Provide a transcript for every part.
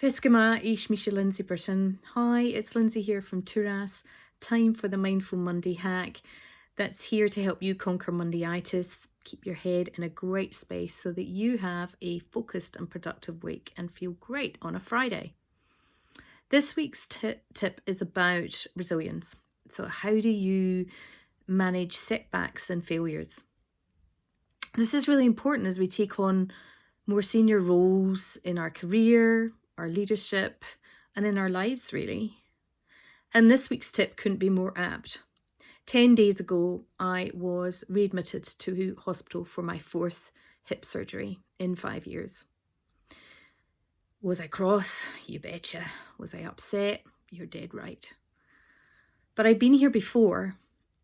Piskama ish Misha Lindsay Burton. Hi, it's Lindsay here from Turas. Time for the Mindful Monday hack that's here to help you conquer Mondayitis, keep your head in a great space so that you have a focused and productive week and feel great on a Friday. This week's tip is about resilience. So how do you manage setbacks and failures? This is really important as we take on more senior roles in our career, our leadership, and in our lives, really. And this week's tip couldn't be more apt. 10 days ago, I was readmitted to hospital for my 4th hip surgery in 5 years. Was I cross? You betcha. Was I upset? You're dead right. But I've been here before,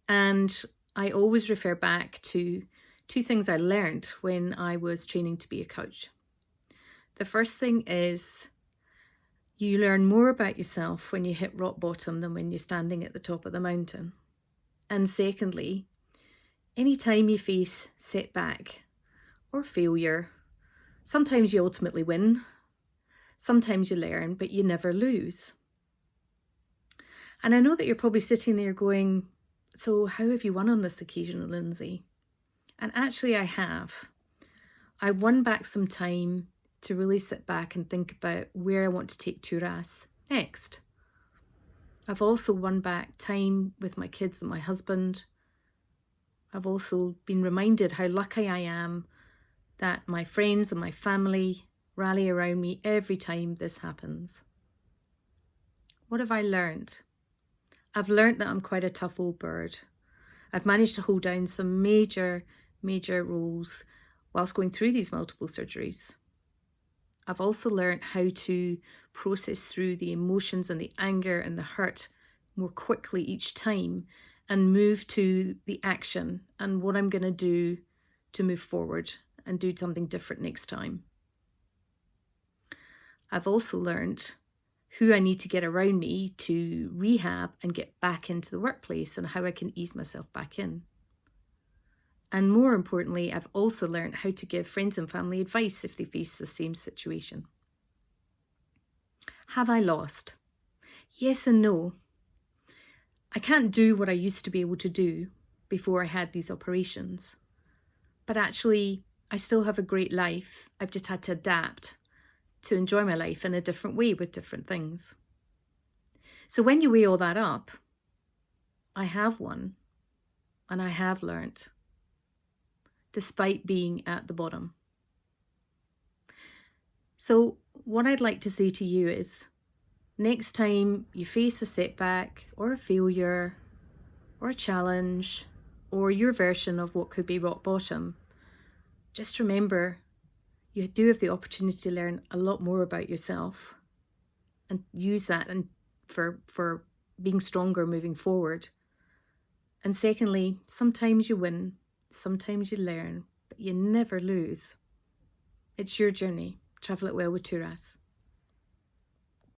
and I always refer back to 2 things I learned when I was training to be a coach. The first thing is you learn more about yourself when you hit rock bottom than when you're standing at the top of the mountain. And secondly, anytime you face setback or failure, sometimes you ultimately win, sometimes you learn, but you never lose. And I know that you're probably sitting there going, so how have you won on this occasion, Lindsay? And actually I have. I won back some time to really sit back and think about where I want to take Turas next. I've also won back time with my kids and my husband. I've also been reminded how lucky I am that my friends and my family rally around me every time this happens. What have I learned? I've learned that I'm quite a tough old bird. I've managed to hold down some major roles whilst going through these multiple surgeries. I've also learned how to process through the emotions and the anger and the hurt more quickly each time and move to the action and what I'm going to do to move forward and do something different next time. I've also learned who I need to get around me to rehab and get back into the workplace and how I can ease myself back in. And more importantly, I've also learned how to give friends and family advice if they face the same situation. Have I lost? Yes and no. I can't do what I used to be able to do before I had these operations. But actually, I still have a great life. I've just had to adapt to enjoy my life in a different way with different things. So when you weigh all that up, I have won and I have learned, despite being at the bottom. So what I'd like to say to you is, next time you face a setback or a failure or a challenge or your version of what could be rock bottom, just remember you do have the opportunity to learn a lot more about yourself and use that and for being stronger moving forward. And secondly, sometimes you win, sometimes you learn, but you never lose. It's your journey. Travel it well with Turas.